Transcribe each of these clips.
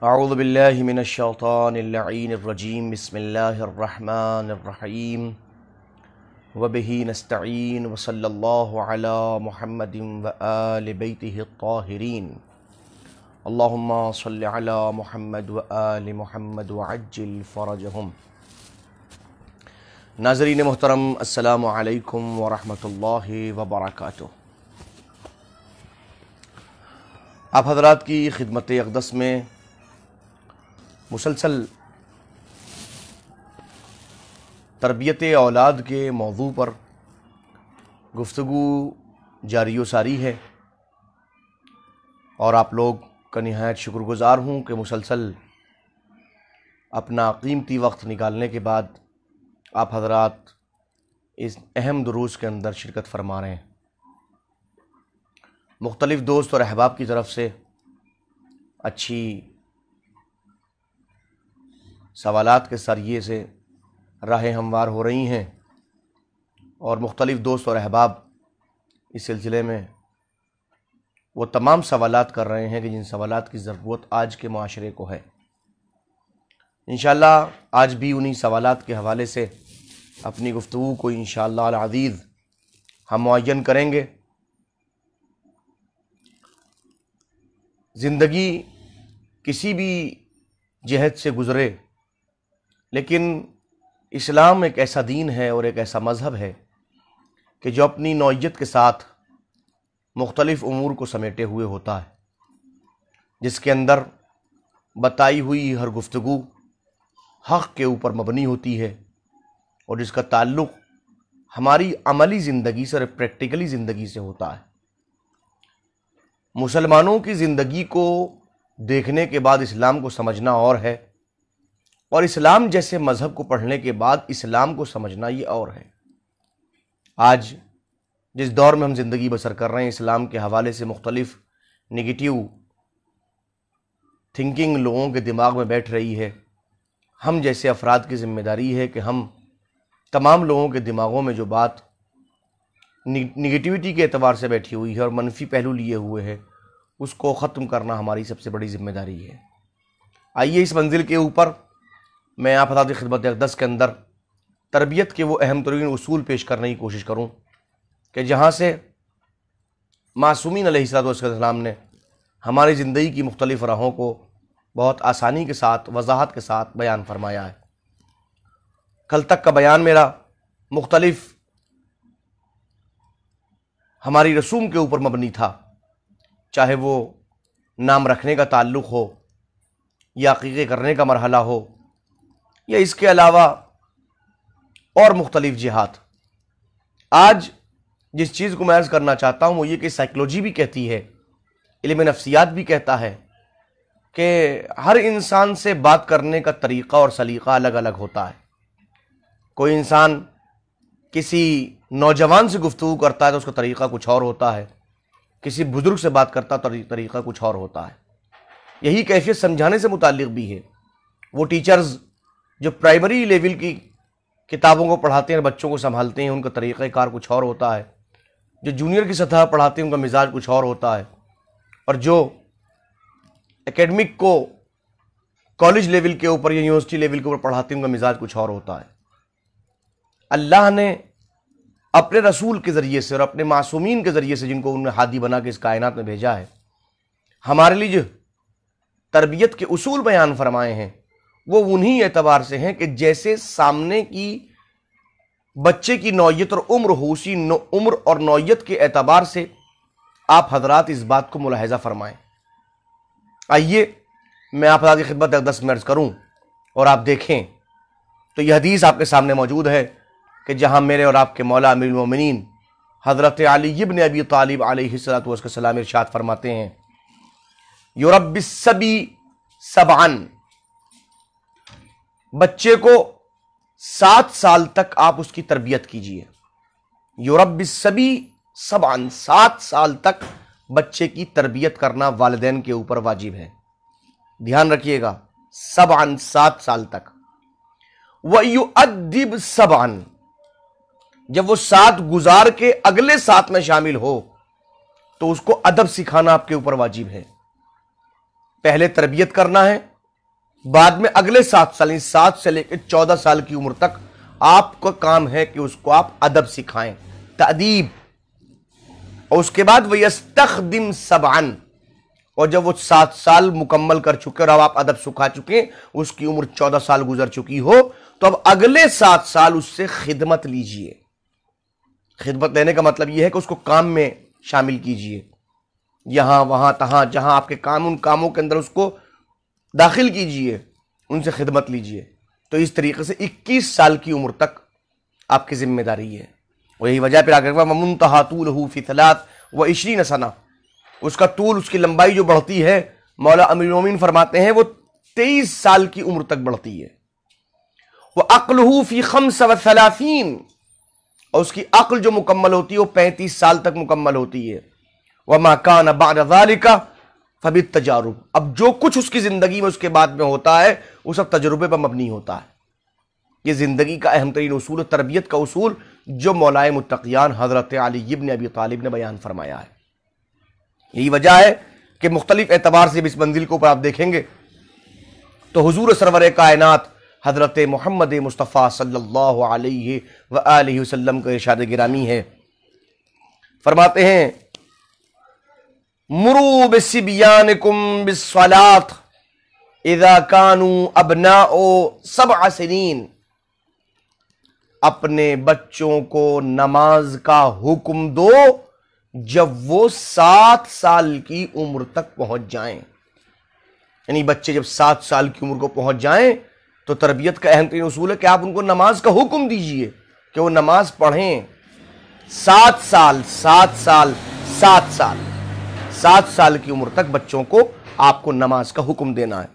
اعوذ باللہ من الشیطان اللعین الرجیم بسم اللہ الرحمن الرحیم وبہ نستعین وصلی اللہ علی محمد وآل بیتہ الطاہرین اللہم صلی علی محمد وآل محمد وعجل فرجہم۔ ناظرین محترم، السلام علیکم ورحمۃ اللہ وبرکاتہ۔ آپ حضرات کی خدمت اقدس میں مسلسل تربیت اولاد کے موضوع پر گفتگو جاری و ساری ہے، اور آپ لوگ کا نہایت شکر گزار ہوں کہ مسلسل اپنا قیمتی وقت نکالنے کے بعد آپ حضرات اس اہم دروس کے اندر شرکت فرما رہے ہیں۔ مختلف دوست اور احباب کی طرف سے اچھی سوالات کے ذریعے سے راہیں ہموار ہو رہی ہیں، اور مختلف دوست اور احباب اس سلسلے میں وہ تمام سوالات کر رہے ہیں کہ جن سوالات کی ضرورت آج کے معاشرے کو ہے۔ انشاءاللہ آج بھی انہی سوالات کے حوالے سے اپنی گفتگو کو انشاءاللہ العزیز ہم معین کریں گے۔ زندگی کسی بھی جہت سے گزرے، لیکن اسلام ایک ایسا دین ہے اور ایک ایسا مذہب ہے کہ جو اپنی نوعیت کے ساتھ مختلف امور کو سمیٹے ہوئے ہوتا ہے، جس کے اندر بتائی ہوئی ہر گفتگو حق کے اوپر مبنی ہوتی ہے، اور جس کا تعلق ہماری عملی زندگی سے اور پریکٹیکلی زندگی سے ہوتا ہے۔ مسلمانوں کی زندگی کو دیکھنے کے بعد اسلام کو سمجھنا اور ہے، اور اسلام جیسے مذہب کو پڑھنے کے بعد اسلام کو سمجھنا یہ اور ہے۔ آج جس دور میں ہم زندگی بسر کر رہے ہیں، اسلام کے حوالے سے مختلف نگیٹیو تھنکنگ لوگوں کے دماغ میں بیٹھ رہی ہے۔ ہم جیسے افراد کی ذمہ داری ہے کہ ہم تمام لوگوں کے دماغوں میں جو بات نگیٹیوٹی کے اعتبار سے بیٹھی ہوئی ہے اور منفی پہلو لیے ہوئے ہے، اس کو ختم کرنا ہماری سب سے بڑی ذمہ داری ہے۔ آئیے اس منزل کے اوپر میں آپ حضرات کی خدمت اقدس کے اندر تربیت کے وہ اہم ترین اصول پیش کرنے کی کوشش کروں کہ جہاں سے معصومین علیہ السلام نے ہماری زندگی کی مختلف راہوں کو بہت آسانی کے ساتھ، وضاحت کے ساتھ بیان فرمایا ہے۔ کل تک کا بیان میرا مختلف ہماری رسوم کے اوپر مبنی تھا، چاہے وہ نام رکھنے کا تعلق ہو، یا عقیقے کرنے کا مرحلہ ہو، یا اس کے علاوہ اور مختلف جہات۔ آج جس چیز کو میں عرض کرنا چاہتا ہوں وہ یہ کہ سائیکلوجی بھی کہتی ہے، علم نفسیات بھی کہتا ہے کہ ہر انسان سے بات کرنے کا طریقہ اور سلیقہ الگ الگ ہوتا ہے۔ کوئی انسان کسی نوجوان سے گفتگو کرتا ہے تو اس کا طریقہ کچھ اور ہوتا ہے، کسی بزرگ سے بات کرتا تو طریقہ کچھ اور ہوتا ہے۔ یہی کیفیت سمجھانے سے متعلق بھی ہے۔ وہ ٹیچرز جو پرائمری لیول کی کتابوں کو پڑھاتے ہیں، بچوں کو سنبھالتے ہیں، ان کا طریقہ کار کچھ اور ہوتا ہے۔ جو جونیئر کی سطح پڑھاتے ہیں ان کا مزاج کچھ اور ہوتا ہے، اور جو اکیڈمک کو کالج لیول کے اوپر یا یونیورسٹی لیول کے اوپر پڑھاتے ہیں ان کا مزاج کچھ اور ہوتا ہے۔ اللہ نے اپنے رسول کے ذریعے سے اور اپنے معصومین کے ذریعے سے، جن کو انہوں نے ہادی بنا کے اس کائنات میں بھیجا ہے، ہمارے لیے جو تربیت کے اصول بیان فرمائے ہیں وہ انہی اعتبار سے ہیں کہ جیسے سامنے کی بچے کی نوعیت اور عمر ہو، اسی عمر اور نوعیت کے اعتبار سے آپ حضرات اس بات کو ملاحظہ فرمائیں۔ آئیے میں آپ حضرات کی خدمت اقدس میں عرض کروں اور آپ دیکھیں تو یہ حدیث آپ کے سامنے موجود ہے کہ جہاں میرے اور آپ کے مولا امیر المومنین حضرت علی ابن ابی طالب علیہ السلام ارشاد فرماتے ہیں، یربی الصبی سبعا، بچے کو 7 سال تک آپ اس کی تربیت کیجئے۔ یربی الصبی سبعا، 7 سال تک بچے کی تربیت کرنا والدین کے اوپر واجب ہے۔ دھیان رکھیے گا، سبعا، 7 سال تک۔ وَيُؤَدِّبْ سَبْعًا، جب وہ 7 گزار کے اگلے 7 میں شامل ہو تو اس کو ادب سکھانا آپ کے اوپر واجب ہے۔ پہلے تربیت کرنا ہے، بعد میں اگلے 7 سال، 7 سے لے کے 14 سال کی عمر تک آپ کا کام ہے کہ اس کو آپ ادب سکھائیں، تأدیب. اور اس کے بعد وَيَسْتَخْدِمْ سَبْعًا، اور جب وہ 7 سال مکمل کر چکے اور اب آپ ادب سکھا چکے، اس کی عمر 14 سال گزر چکی ہو، تو اب اگلے 7 سال اس سے خدمت لیجئے. خدمت لینے کا مطلب یہ ہے کہ اس کو کام میں شامل کیجئے، یہاں وہاں تہاں جہاں آپ کے کام، ان کاموں کے اندر اس کو داخل کیجئے، ان سے خدمت لیجئے. تو اس طریقے سے 21 سال کی عمر تک آپ کی ذمہ داری ہے. اور یہی وجہ پھر آگے وَمُنْتَهَا طُولُهُ فِي 23 سنہ، اس کا طول، اس کی لمبائی جو بڑھتی ہے، مولا امیر المومنین فرماتے ہیں وہ 23 سال کی عمر تک بڑھتی ہے. وَعَقْلُهُ فِي 35، اور اس کی عقل جو مکمل ہوتی ہے وہ 35 سال تک مکمل ہوتی ہے. وَمَا كَانَ بَعْدَ ذَلِكَ فَبِالتَّجَارُبِ، اب جو کچھ اس کی زندگی میں اس کے بعد میں ہوتا ہے وہ سب تجربے پر مبنی ہوتا ہے. یہ زندگی کا اہم ترین اصول، تربیت کا اصول جو مولائے متقیان حضرت علی ابن ابی طالب نے بیان فرمایا ہے. یہی وجہ ہے کہ مختلف اعتبار سے اس منزل کو اوپر آپ دیکھیں گے تو حضور سرور کائنات حضرت محمد مصطفیٰ صلی اللہ علیہ وآلہ وسلم کا ارشاد گرامی ہے، فرماتے ہیں مروا بصبیانکم بالصلاۃ اذا كانوا ابناء 7 سنین، اپنے بچوں کو نماز کا حکم دو جب وہ 7 سال کی عمر تک پہنچ جائیں. یعنی بچے جب 7 سال کی عمر کو پہنچ جائیں تو تربیت کا اہم ترین اصول ہے کہ آپ ان کو نماز کا حکم دیجئے کہ وہ نماز پڑھیں. 7 سال 7 سال 7 سال 7 سال کی عمر تک بچوں کو آپ کو نماز کا حکم دینا ہے.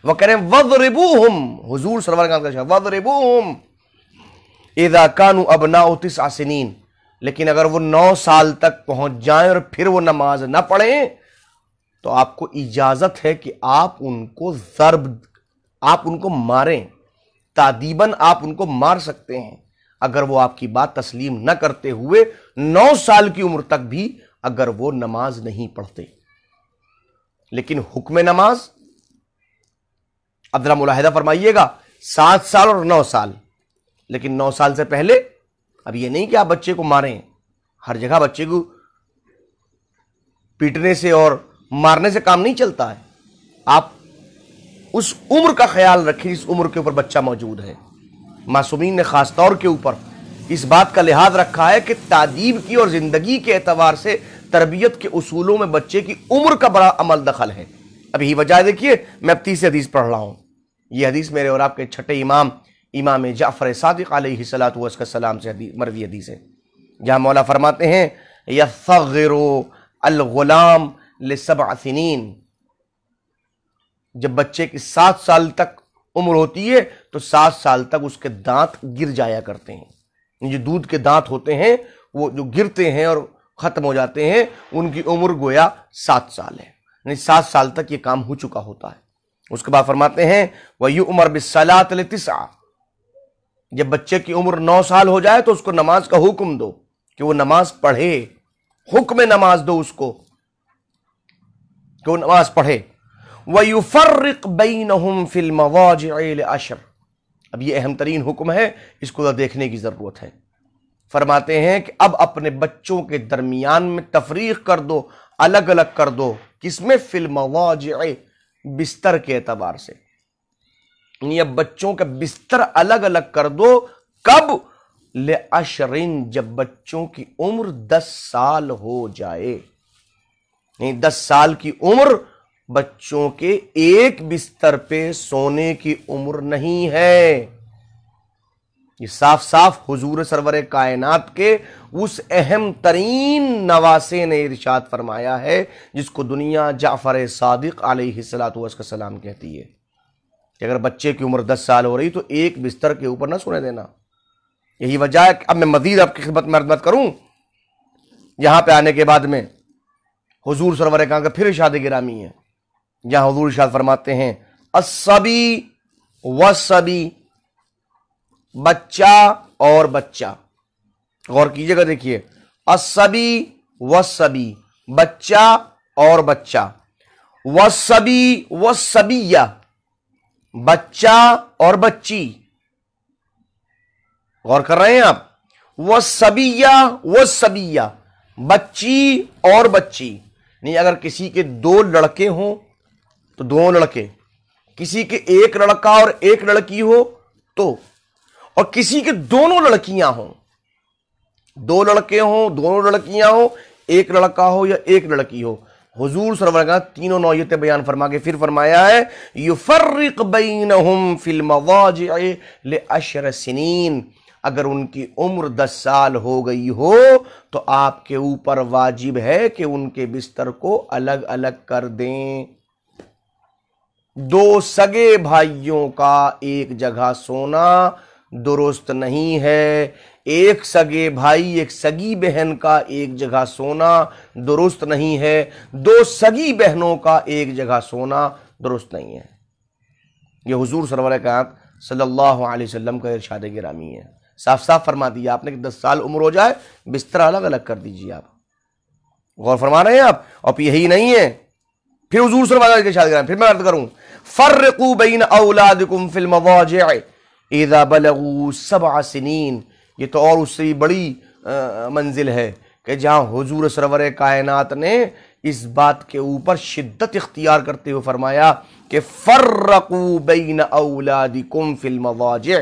وہ کہہ رہے ہیں وَضْرِبُوهُمْ، حضور صلی اللہ علیہ وسلم وَضْرِبُوهُمْ اذا كانوا ابناء 9 سنین، لیکن اگر وہ 9 سال تک پہنچ جائیں اور پھر وہ نماز نہ پڑھیں تو آپ کو اجازت ہے کہ آپ ان کو آپ ان کو ماریں، تادیباً آپ ان کو مار سکتے ہیں اگر وہ آپ کی بات تسلیم نہ کرتے ہوئے 9 سال کی عمر تک بھی اگر وہ نماز نہیں پڑھتے. لیکن حکم نماز اب ذرا ملاحظہ فرمائیے گا، 7 سال اور 9 سال، لیکن 9 سال سے پہلے اب یہ نہیں کہ آپ بچے کو ماریں. ہر جگہ بچے کو پیٹنے سے اور مارنے سے کام نہیں چلتا ہے. آپ اس عمر کا خیال رکھیں جس عمر کے اوپر بچہ موجود ہے. معصومین نے خاص طور کے اوپر اس بات کا لحاظ رکھا ہے کہ تعدیب کی اور زندگی کے اعتبار سے تربیت کے اصولوں میں بچے کی عمر کا بڑا عمل دخل ہے. اب یہی وجہ دیکھیے، میں اب 30 حدیث پڑھ رہا ہوں. یہ حدیث میرے اور آپ کے چھٹے امام جعفر صادق علیہ السلام سے مروی حدیث ہے، جہاں مولا فرماتے ہیں یصغر الغلام ل7 سنین، جب بچے کی 7 سال تک عمر ہوتی ہے تو 7 سال تک اس کے دانت گر جایا کرتے ہیں. جو دودھ کے دانت ہوتے ہیں وہ جو گرتے ہیں اور ختم ہو جاتے ہیں، ان کی عمر گویا 7 سال ہے، یعنی 7 سال تک یہ کام ہو چکا ہوتا ہے. اس کے بعد فرماتے ہیں وَيُؤْمَرْ بِالصَّلَاةِ ل9، جب بچے کی عمر 9 سال ہو جائے تو اس کو نماز کا حکم دو کہ وہ نماز پڑھے، حکم نماز دو اس کو کہ وہ نماز پڑھے. وَيُفَرِّقْ بَيْنَهُمْ فِي الْمَضَاجِعِ ل10، اب یہ اہم ترین حکم ہے، اس کو دیکھنے کی ضرورت ہے. فرماتے ہیں کہ اب اپنے بچوں کے درمیان میں تفریق کر دو، الگ الگ کر دو. کس میں؟ فی المضاجع، بستر کے اعتبار سے. یعنی اب بچوں کا بستر الگ الگ کر دو. کب؟ ل10، جب بچوں کی عمر 10 سال ہو جائے. یعنی 10 سال کی عمر بچوں کے ایک بستر پہ سونے کی عمر نہیں ہے. یہ صاف صاف حضور سرور کائنات کے اس اہم ترین نواسے نے ارشاد فرمایا ہے جس کو دنیا جعفر صادق علیہ السلام کہتی ہے کہ اگر بچے کی عمر 10 سال ہو رہی تو ایک بستر کے اوپر نہ سونے دینا. یہی وجہ ہے کہ اب میں مزید آپ کی خدمت میں عرض کروں، یہاں پہ آنے کے بعد میں حضور سرور کائنات کا پھر ارشاد گرامی ہے جہاں حضور ارشاد فرماتے ہیں الصبی والصبی، بچہ اور بچہ. غور کیجئے گا، دیکھیے الصبی والصبی، بچہ اور بچہ. والصبی والصبیہ، بچہ اور بچی، غور کر رہے ہیں آپ، والصبیہ بچی اور بچی، نہیں اگر کسی کے دو لڑکے ہوں تو دو لڑکے، کسی کے ایک لڑکا اور ایک لڑکی ہو تو، اور کسی کے دونوں لڑکیاں ہوں، دو لڑکے ہوں دونوں لڑکیاں ہوں، ایک لڑکا ہو یا ایک لڑکی ہو، حضور صلی اللہ علیہ وسلم تینوں نوعیتیں بیان فرما کے پھر فرمایا ہے یفرق بینہم فی المضاجع ل10 سنین، اگر ان کی عمر 10 سال ہو گئی ہو تو آپ کے اوپر واجب ہے کہ ان کے بستر کو الگ الگ کر دیں۔ دو سگے بھائیوں کا ایک جگہ سونا درست نہیں ہے، ایک سگے بھائی ایک سگی بہن کا ایک جگہ سونا درست نہیں ہے، دو سگی بہنوں کا ایک جگہ سونا درست نہیں ہے۔ یہ حضور صلی اللہ علیہ وسلم کا ارشاد گرامی ہے، صاف صاف فرما دیا آپ نے کہ 10 سال عمر ہو جائے بستر الگ الگ کر دیجیے۔ آپ غور فرما رہے ہیں آپ، اور یہی نہیں ہے، پھر حضور صلی اللہ علیہ وسلم کے ارشاد گرامی، پھر میں عرض کروں فرقوا بین اولادکم فی المضاجع اذا بلغوا 7 سنین، یہ تو اور اس سے بھی بڑی منزل ہے کہ جہاں حضور سرور کائنات نے اس بات کے اوپر شدت اختیار کرتے ہوئے فرمایا کہ فرقوا بین اولادکم فی المضاجع،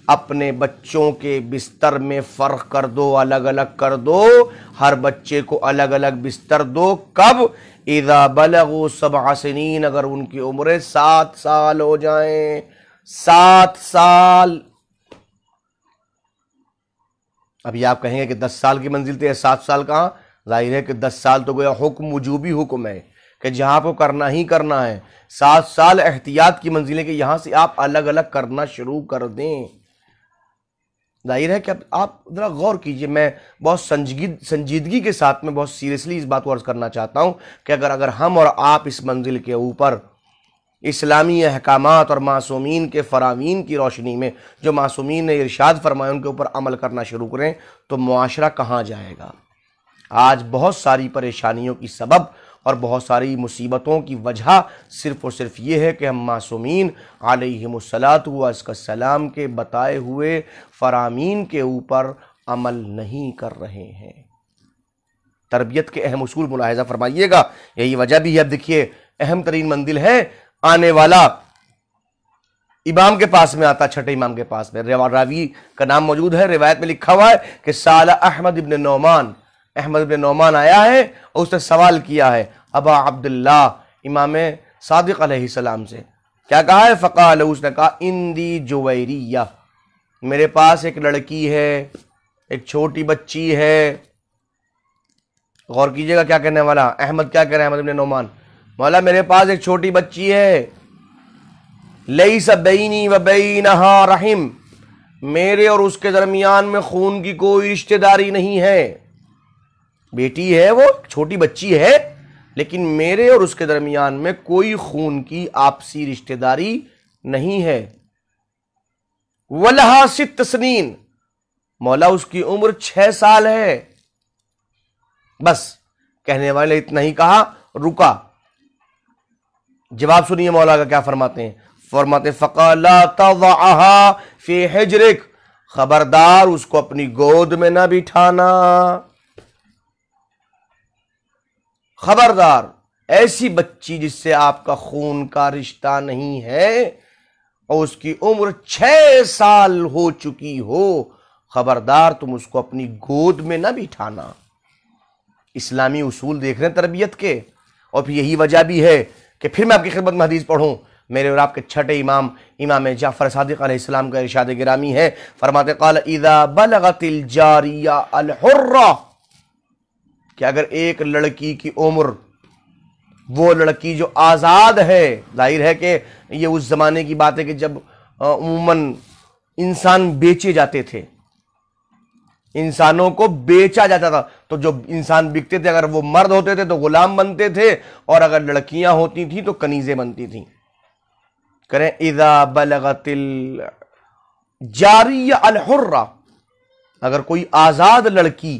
اپنے بچوں کے بستر میں فرق کر دو، الگ الگ کر دو، ہر بچے کو الگ الگ بستر دو۔ کب؟ اذا بلغوا 7 سنین، اگر ان کی عمریں 7 سال ہو جائیں، 7 سال۔ ابھی آپ کہیں گے کہ 10 سال کی منزل تھے، 7 سال کہاں؟ ظاہر ہے کہ 10 سال تو گویا حکم وجوبی حکم ہے کہ جہاں کو کرنا ہی کرنا ہے، 7 سال احتیاط کی منزل ہے کہ یہاں سے آپ الگ الگ کرنا شروع کر دیں۔ ظاہر ہے کہ آپ ذرا غور کیجئے، میں بہت سنجیدگی کے ساتھ میں بہت سیریسلی اس بات کو عرض کرنا چاہتا ہوں کہ اگر ہم اور آپ اس منزل کے اوپر اسلامی احکامات اور معصومین کے فرامین کی روشنی میں جو معصومین نے ارشاد فرمایا ان کے اوپر عمل کرنا شروع کریں تو معاشرہ کہاں جائے گا؟ آج بہت ساری پریشانیوں کی سبب اور بہت ساری مصیبتوں کی وجہ صرف اور صرف یہ ہے کہ ہم معصومین علیہم السلام کے بتائے ہوئے فرامین کے اوپر عمل نہیں کر رہے ہیں۔ تربیت کے اہم اصول ملاحظہ فرمائیے گا، یہی وجہ بھی ہے۔ اب دیکھیے اہم ترین منزل ہے، آنے والا امام کے پاس میں آتا، چھٹے امام کے پاس میں، راوی کا نام موجود ہے، روایت میں لکھا ہوا ہے کہ سال احمد ابن نعمان آیا ہے اور اس نے سوال کیا ہے ابا عبداللہ امام صادق علیہ السلام سے، کیا کہا ہے؟ فقال، اس نے کہا اندی جویریہ، میرے پاس ایک لڑکی ہے، ایک چھوٹی بچی ہے۔ غور کیجئے گا کیا کہنے والا احمد، کیا کہہ رہے ہیں احمد ابن نعمان؟ مولا میرے پاس ایک چھوٹی بچی ہے، لیس بینی و بینہا رحم، میرے اور اس کے درمیان میں خون کی کوئی رشتہ داری نہیں ہے، بیٹی ہے وہ، چھوٹی بچی ہے، لیکن میرے اور اس کے درمیان میں کوئی خون کی آپسی رشتہ داری نہیں ہے۔ وَلَهَا 6 سنین، مولا اس کی عمر 6 سال ہے۔ بس کہنے والے اتنا ہی کہا، رکا۔ جواب سنیے مولا کا کیا فرماتے ہیں، فرماتے فَقَالَ لَا تَضَعَهَا فِي حِجْرِكَ، خبردار اس کو اپنی گود میں نہ بٹھانا، خبردار ایسی بچی جس سے آپ کا خون کا رشتہ نہیں ہے اور اس کی عمر 6 سال ہو چکی ہو، خبردار تم اس کو اپنی گود میں نہ بٹھانا۔ اسلامی اصول دیکھ رہے ہیں تربیت کے، اور پھر یہی وجہ بھی ہے کہ پھر میں آپ کی خدمت میں حدیث پڑھوں، میرے اور آپ کے چھٹے امام جعفر صادق علیہ السلام کا ارشاد گرامی ہے، فرماتے قال اذا بلغت الجاریہ الحرہ، کہ اگر ایک لڑکی کی عمر، وہ لڑکی جو آزاد ہے، ظاہر ہے کہ یہ اس زمانے کی بات ہے کہ جب عموماً انسان بیچے جاتے تھے، انسانوں کو بیچا جاتا تھا، تو جو انسان بکتے تھے اگر وہ مرد ہوتے تھے تو غلام بنتے تھے، اور اگر لڑکیاں ہوتی تھیں تو کنیزیں بنتی تھیں۔ کریں اذا بلغت الجاریہ الحرہ، اگر کوئی آزاد لڑکی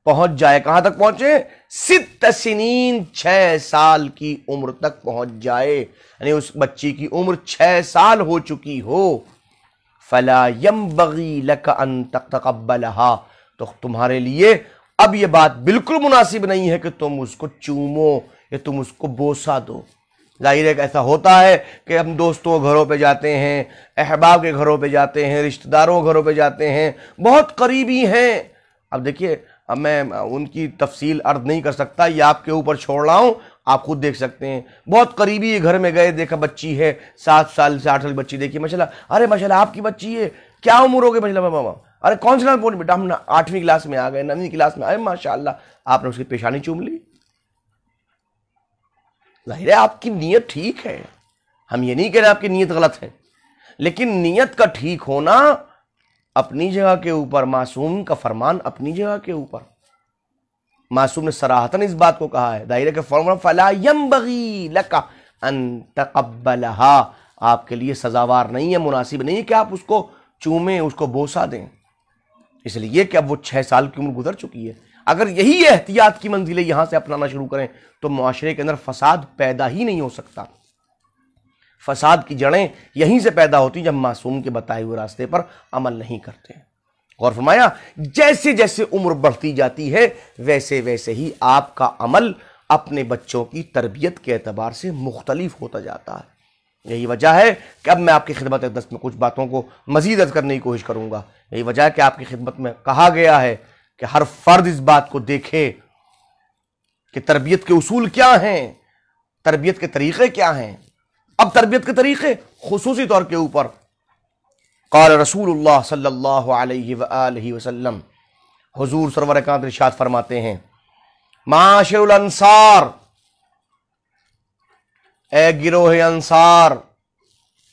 پہنچ جائے. کہاں تک پہنچے؟ 6 سنین، 6 سال کی عمر تک پہنچ جائے، یعنی اس بچی کی عمر 6 سال ہو چکی ہو. فلا ينبغي لك ان تقبلها، تو تمہارے لیے اب یہ بات بالکل مناسب نہیں ہے کہ تم اس کو چومو یا تم اس کو بوسہ دو. ظاہر ہے کہ ایسا ہوتا ہے کہ ہم دوستوں کے گھروں پہ جاتے ہیں، احباب کے گھروں پہ جاتے ہیں، رشتہ داروں کے گھروں پہ جاتے ہیں، بہت قریبی ہیں. اب دیکھیے، اب میں ان کی تفصیل عرض نہیں کر سکتا، یہ آپ کے اوپر چھوڑ رہا ہوں، آپ خود دیکھ سکتے ہیں. بہت قریبی گھر میں گئے، دیکھا بچی ہے 7 سال سے 8 سال کی بچی، دیکھیے ماشاءاللہ، ارے ماشاءاللہ آپ کی بچی ہے، کیا عمر ہو گئی ماشاءاللہ ماما، ارے کون سی کلاس بول بیٹا، ہم 8ویں کلاس میں آ گئے، 9ویں کلاس میں آئے، ماشاءاللہ. آپ نے اس کی پیشانی چوم لی. ظاہر ہے آپ کی نیت ٹھیک ہے، ہم یہ نہیں کہہ رہے آپ کی نیت غلط ہے، لیکن نیت کا ٹھیک ہونا اپنی جگہ کے اوپر، معصوم کا فرمان اپنی جگہ کے اوپر. معصوم نے صراحتاً اس بات کو کہا ہے، ظاہر ہے کہ فرمان فلا ينبغي لك ان تقبلها، آپ کے لیے سزاوار نہیں ہے، مناسب نہیں ہے کہ آپ اس کو چومیں، اس کو بوسہ دیں، اس لیے کہ اب وہ 6 سال کی عمر گزر چکی ہے. اگر یہی احتیاط کی منزلیں یہاں سے اپنانا شروع کریں تو معاشرے کے اندر فساد پیدا ہی نہیں ہو سکتا. فساد کی جڑیں یہیں سے پیدا ہوتی جب معصوم کے بتائے ہوئے راستے پر عمل نہیں کرتے. غور فرمایا، جیسے جیسے عمر بڑھتی جاتی ہے ویسے ویسے ہی آپ کا عمل اپنے بچوں کی تربیت کے اعتبار سے مختلف ہوتا جاتا ہے. یہی وجہ ہے کہ اب میں آپ کی خدمت اقدس میں کچھ باتوں کو مزید عرض کرنے کی کوشش کروں گا. یہی وجہ ہے کہ آپ کی خدمت میں کہا گیا ہے کہ ہر فرد اس بات کو دیکھے کہ تربیت کے اصول کیا ہیں، تربیت کے طریقے کیا ہیں. اب تربیت کے طریقے خصوصی طور کے اوپر قال رسول اللہ صلی اللہ علیہ وآلہ وسلم، حضور سرور کائنات ارشاد فرماتے ہیں، معاشر الانصار، اے گروہ انصار،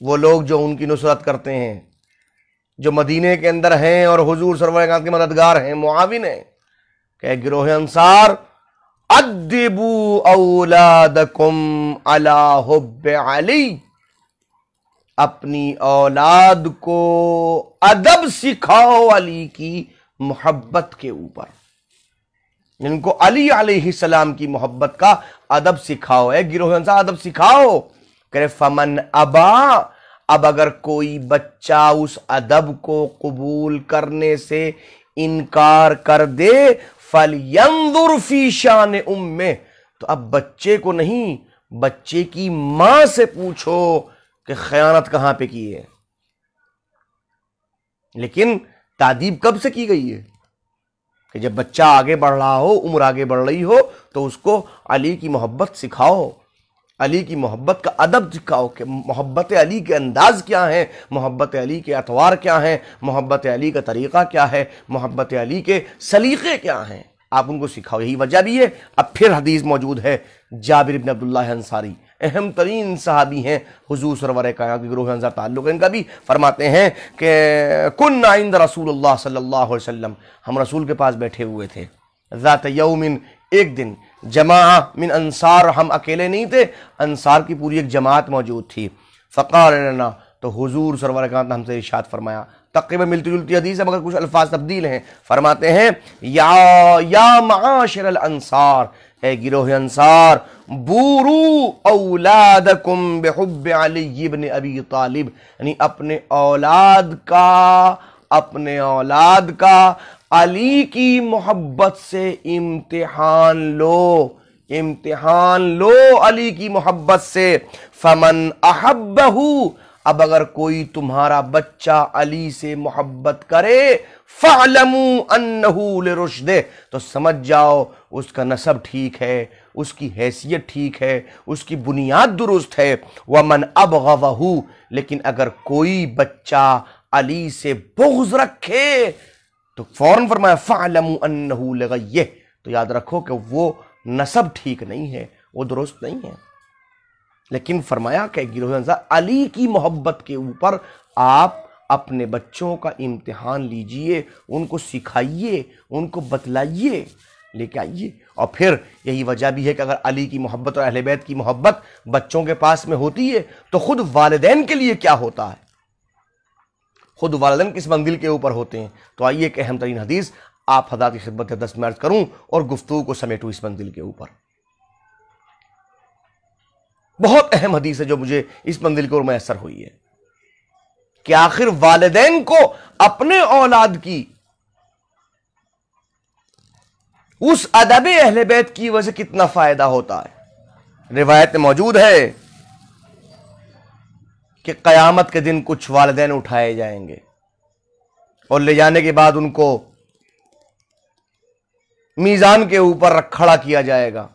وہ لوگ جو ان کی نصرت کرتے ہیں، جو مدینے کے اندر ہیں اور حضور سرور کائنات کے مددگار ہیں، معاون ہیں، کہ اے گروہ انصار، ادبوا اولادکم علی حب علی، اپنی اولاد کو ادب سکھاؤ علی کی محبت کے اوپر، ان کو علی علیہ السلام کی محبت کا ادب سکھاؤ. اے گروہ انصار ادب سکھاؤ. کہ فمن ابا، اب اگر کوئی بچہ اس ادب کو قبول کرنے سے انکار کر دے، فَلْيَنْظُرْ فِي شَانِ أُمِّهِ، تو اب بچے کو نہیں، بچے کی ماں سے پوچھو کہ خیانت کہاں پہ کی ہے. لیکن تادیب کب سے کی گئی ہے؟ کہ جب بچہ آگے بڑھ رہا ہو، عمر آگے بڑھ رہی ہو، تو اس کو علی کی محبت سکھاؤ، علی کی محبت کا ادب سکھاؤ کہ محبت علی کے انداز کیا ہیں، محبت علی کے اطوار کیا ہیں، محبت علی کا طریقہ کیا ہے، محبت علی کے سلیقے کیا ہیں، آپ ان کو سکھاؤ. یہی وجہ بھی ہے. اب پھر حدیث موجود ہے، جابر بن عبداللہ انصاری اہم ترین صحابی ہیں، حضور سرور کائنات کے گروہ انصار تعلق ان کا بھی، فرماتے ہیں کہ کنا عند رسول اللہ صلی اللہ علیہ وسلم، ہم رسول کے پاس بیٹھے ہوئے تھے، ذات یوم، ایک دن، جماعہ من انصار، ہم اکیلے نہیں تھے، انصار کی پوری ایک جماعت موجود تھی. فقال لنا، تو حضور سرور کائنات نے ہم سے ارشاد فرمایا، تقریباً ملتی جلتی حدیث ہے مگر کچھ الفاظ تبدیل ہیں. فرماتے ہیں یا معاشر الانصار، اے گروہ انصار، بورو اولادکم بحب علی بن ابی طالب، یعنی اپنے اولاد کا علی کی محبت سے امتحان لو علی کی محبت سے. فمن احبہ، اب اگر کوئی تمہارا بچہ علی سے محبت کرے، فَاعْلَمُوا أَنَّهُ لِرُشْدِهِ، تو سمجھ جاؤ اس کا نسب ٹھیک ہے، اس کی حیثیت ٹھیک ہے، اس کی بنیاد درست ہے. وَمَنْ أَبْغَضَهُ، لیکن اگر کوئی بچہ علی سے بغض رکھے تو فوراً فرمایا فَاعْلَمُوا أَنَّهُ لِغَيِّهِ، تو یاد رکھو کہ وہ نسب ٹھیک نہیں ہے، وہ درست نہیں ہے. لیکن فرمایا کہ گروہ انصار، علی کی محبت کے اوپر آپ اپنے بچوں کا امتحان لیجئے، ان کو سکھائیے، ان کو بتلائیے، لے کے آئیے. اور پھر یہی وجہ بھی ہے کہ اگر علی کی محبت اور اہل بیت کی محبت بچوں کے پاس میں ہوتی ہے تو خود والدین کے لیے کیا ہوتا ہے، خود والدین کس منزل کے اوپر ہوتے ہیں. تو آئیے ایک اہم ترین حدیث آپ حضرات کی خدمت دست میں عرض کروں اور گفتگو کو سمیٹوں اس منزل کے اوپر۔ بہت اہم حدیث ہے جو مجھے اس منزل کے اوپر میسر ہوئی ہے کہ آخر والدین کو اپنے اولاد کی اس ادب اہل بیت کی وجہ سے کتنا فائدہ ہوتا ہے۔ روایت میں موجود ہے کہ قیامت کے دن کچھ والدین اٹھائے جائیں گے اور لے جانے کے بعد ان کو میزان کے اوپر کھڑا کیا جائے گا۔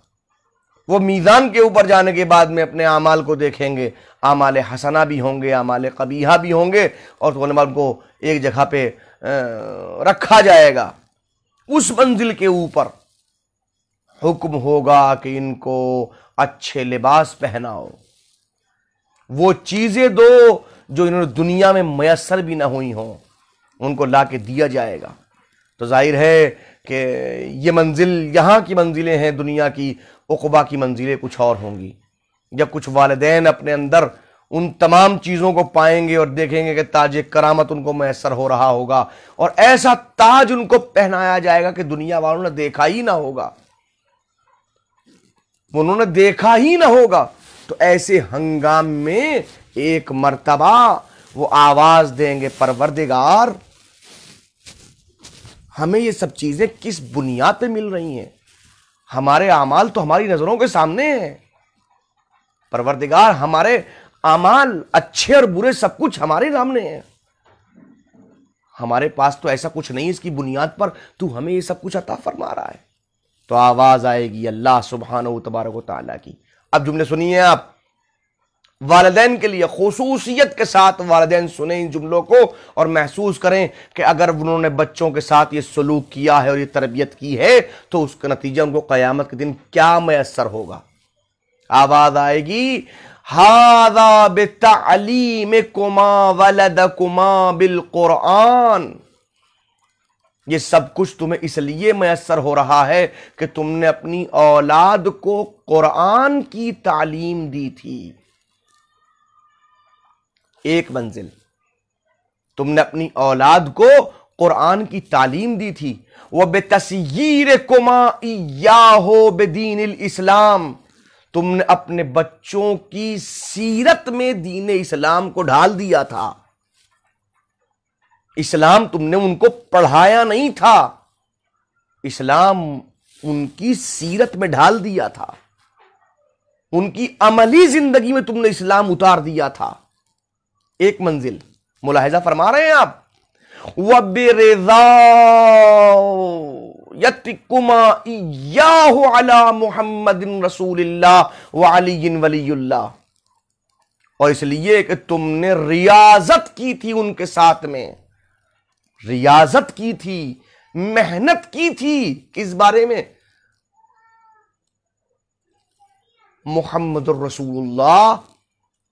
وہ میزان کے اوپر جانے کے بعد میں اپنے اعمال کو دیکھیں گے، اعمال حسنہ بھی ہوں گے، اعمال قبیحہ بھی ہوں گے، اور ان کو ایک جگہ پہ رکھا جائے گا۔ اس منزل کے اوپر حکم ہوگا کہ ان کو اچھے لباس پہناؤ، وہ چیزیں دو جو انہوں نے دنیا میں میسر بھی نہ ہوئی ہوں، ان کو لا کے دیا جائے گا۔ تو ظاہر ہے کہ یہ منزل یہاں کی منزلیں ہیں، دنیا کی عقبہ کی منزلیں کچھ اور ہوں گی، جب کچھ والدین اپنے اندر ان تمام چیزوں کو پائیں گے اور دیکھیں گے کہ تاج کرامت ان کو میسر ہو رہا ہوگا، اور ایسا تاج ان کو پہنایا جائے گا کہ دنیا والوں نے دیکھا ہی نہ ہوگا، انہوں نے دیکھا ہی نہ ہوگا۔ تو ایسے ہنگام میں ایک مرتبہ وہ آواز دیں گے، پروردگار ہمیں یہ سب چیزیں کس بنیاد پہ مل رہی ہیں؟ ہمارے اعمال تو ہماری نظروں کے سامنے ہیں، پروردگار ہمارے اعمال اچھے اور برے سب کچھ ہمارے سامنے ہیں، ہمارے پاس تو ایسا کچھ نہیں اس کی بنیاد پر تو ہمیں یہ سب کچھ عطا فرما رہا ہے۔ تو آواز آئے گی اللہ سبحانہ و تبارک و تعالیٰ کی۔ اب جملے سنیے آپ، والدین کے لیے خصوصیت کے ساتھ والدین سنیں ان جملوں کو اور محسوس کریں کہ اگر انہوں نے بچوں کے ساتھ یہ سلوک کیا ہے اور یہ تربیت کی ہے تو اس کا نتیجہ ان کو قیامت کے دن کیا میسر ہوگا۔ آواز آئے گی ھذا بتعلیمکما ولدکما بالقرآن، یہ سب کچھ تمہیں اس لیے میسر ہو رہا ہے کہ تم نے اپنی اولاد کو قرآن کی تعلیم دی تھی۔ ایک منزل، تم نے اپنی اولاد کو قرآن کی تعلیم دی تھی۔ وَبِتَسْيِيرِكُمَا إِيَّاهُ بِدِينِ الْإِسْلَامِ، تم نے اپنے بچوں کی سیرت میں دین اسلام کو ڈھال دیا تھا۔ اسلام تم نے ان کو پڑھایا نہیں تھا، اسلام ان کی سیرت میں ڈھال دیا تھا، ان کی عملی زندگی میں تم نے اسلام اتار دیا تھا۔ ایک منزل ملاحظہ فرما رہے ہیں آپ، وَبِرِضَایَتِكُمَا إِيَّاهُ عَلَى مُحَمَّدٍ رَسُولِ اللَّهِ وَعَلِيٍّ وَلِيُّ اللَّهِ، اور اس لیے کہ تم نے ریاضت کی تھی ان کے ساتھ میں، ریاضت کی تھی، محنت کی تھی، کس بارے میں؟ محمد الرسول اللہ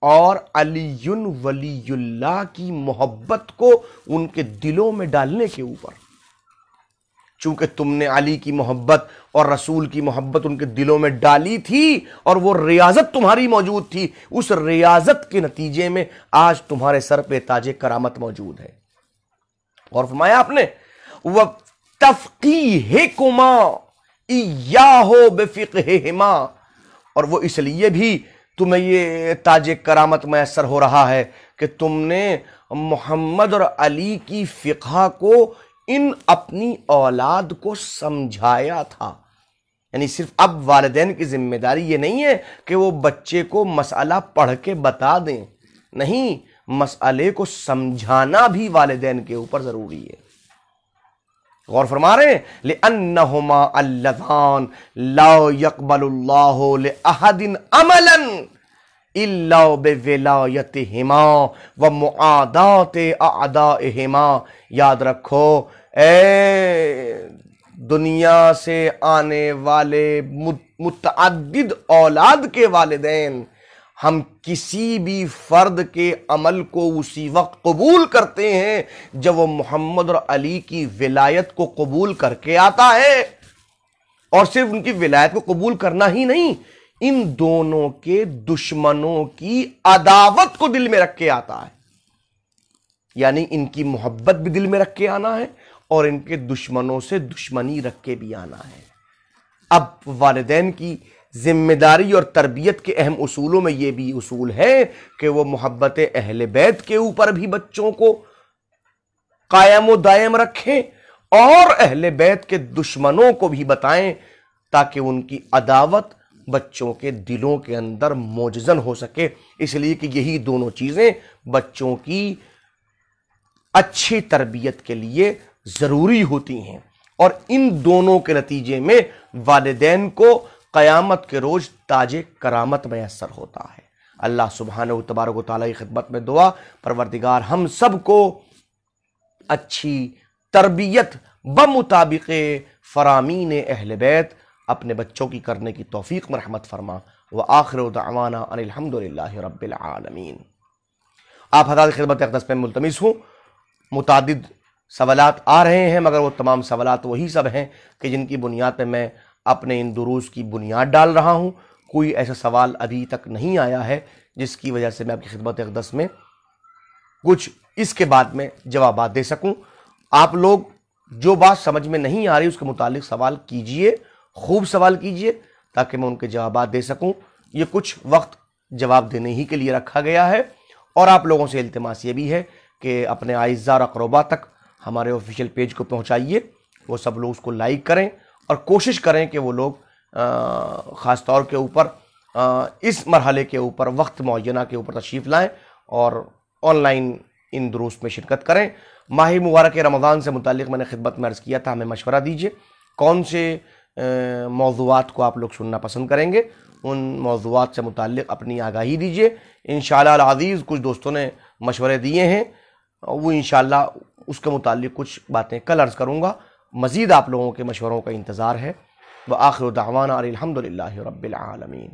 اور علی ولی اللہ کی محبت کو ان کے دلوں میں ڈالنے کے اوپر۔ چونکہ تم نے علی کی محبت اور رسول کی محبت ان کے دلوں میں ڈالی تھی اور وہ ریاضت تمہاری موجود تھی، اس ریاضت کے نتیجے میں آج تمہارے سر پہ تاج کرامت موجود ہے۔ اور فرمایا آپ نے وَتَفْقِيهِكُمَا إِيَّاهُ بِفِقْهِهِمَا، اور وہ اس لیے بھی تمہیں یہ تاج کرامت میسر ہو رہا ہے کہ تم نے محمد اور علی کی فقہ کو ان اپنی اولاد کو سمجھایا تھا۔ یعنی صرف اب والدین کی ذمہ داری یہ نہیں ہے کہ وہ بچے کو مسئلہ پڑھ کے بتا دیں، نہیں، مسئلے کو سمجھانا بھی والدین کے اوپر ضروری ہے۔ غور فرما رہے ہیں، لِأَنَّهُمَا اللَّذَانِ لَا يَقْبَلُ اللَّهُ لِأَحَدٍ عَمَلًا إِلَّا بِوِلَایَتِهِمَا وَمُعَادَاةِ أَعْدَائِهِمَا۔ یاد رکھو اے دنیا سے آنے والے متعدد اولاد کے والدین، ہم کسی بھی فرد کے عمل کو اسی وقت قبول کرتے ہیں جب وہ محمد اور علی کی ولایت کو قبول کر کے آتا ہے، اور صرف ان کی ولایت کو قبول کرنا ہی نہیں، ان دونوں کے دشمنوں کی عداوت کو دل میں رکھ کے آتا ہے۔ یعنی ان کی محبت بھی دل میں رکھ کے آنا ہے اور ان کے دشمنوں سے دشمنی رکھ کے بھی آنا ہے۔ اب والدین کی ذمہ داری اور تربیت کے اہم اصولوں میں یہ بھی اصول ہے کہ وہ محبت اہل بیت کے اوپر بھی بچوں کو قائم و دائم رکھیں اور اہل بیت کے دشمنوں کو بھی بتائیں تاکہ ان کی عداوت بچوں کے دلوں کے اندر موجزن ہو سکے، اس لیے کہ یہی دونوں چیزیں بچوں کی اچھی تربیت کے لیے ضروری ہوتی ہیں، اور ان دونوں کے نتیجے میں والدین کو قیامت کے روز تاج کرامت میسر ہوتا ہے۔ اللہ سبحانہ و تبارک و تعالیٰ کی خدمت میں دعا، پروردگار ہم سب کو اچھی تربیت بمطابق فرامین اہل بیت اپنے بچوں کی کرنے کی توفیق مرحمت فرما۔ وآخر دعوانا ان الحمدللہ رب العالمین۔ آپ حضرات کی خدمت اقدس میں ملتمس ہوں، متعدد سوالات آ رہے ہیں، مگر وہ تمام سوالات وہی سب ہیں کہ جن کی بنیاد پہ میں اپنے ان دروس کی بنیاد ڈال رہا ہوں۔ کوئی ایسا سوال ابھی تک نہیں آیا ہے جس کی وجہ سے میں آپ کی خدمت اقدس میں کچھ اس کے بعد میں جوابات دے سکوں۔ آپ لوگ جو بات سمجھ میں نہیں آ رہی اس کے متعلق سوال کیجئے، خوب سوال کیجئے تاکہ میں ان کے جوابات دے سکوں۔ یہ کچھ وقت جواب دینے ہی کے لیے رکھا گیا ہے، اور آپ لوگوں سے التماس یہ بھی ہے کہ اپنے اعزاء اور اقربا تک ہمارے آفیشیل پیج کو پہنچائیے، وہ سب لوگ اس کو لائک کریں اور کوشش کریں کہ وہ لوگ خاص طور کے اوپر اس مرحلے کے اوپر وقت معینہ کے اوپر تشریف لائیں اور آن لائن ان دروس میں شرکت کریں۔ ماہ مبارک رمضان سے متعلق میں نے خدمت میں عرض کیا تھا، ہمیں مشورہ دیجیے کون سے موضوعات کو آپ لوگ سننا پسند کریں گے، ان موضوعات سے متعلق اپنی آگاہی دیجیے۔ انشاءاللہ العزیز کچھ دوستوں نے مشورے دیے ہیں، وہ انشاءاللہ اس کے متعلق کچھ باتیں کل عرض کروں گا۔ مزید آپ لوگوں کے مشوروں کا انتظار ہے۔ وآخر دعوانا الحمدللہ رب العالمین۔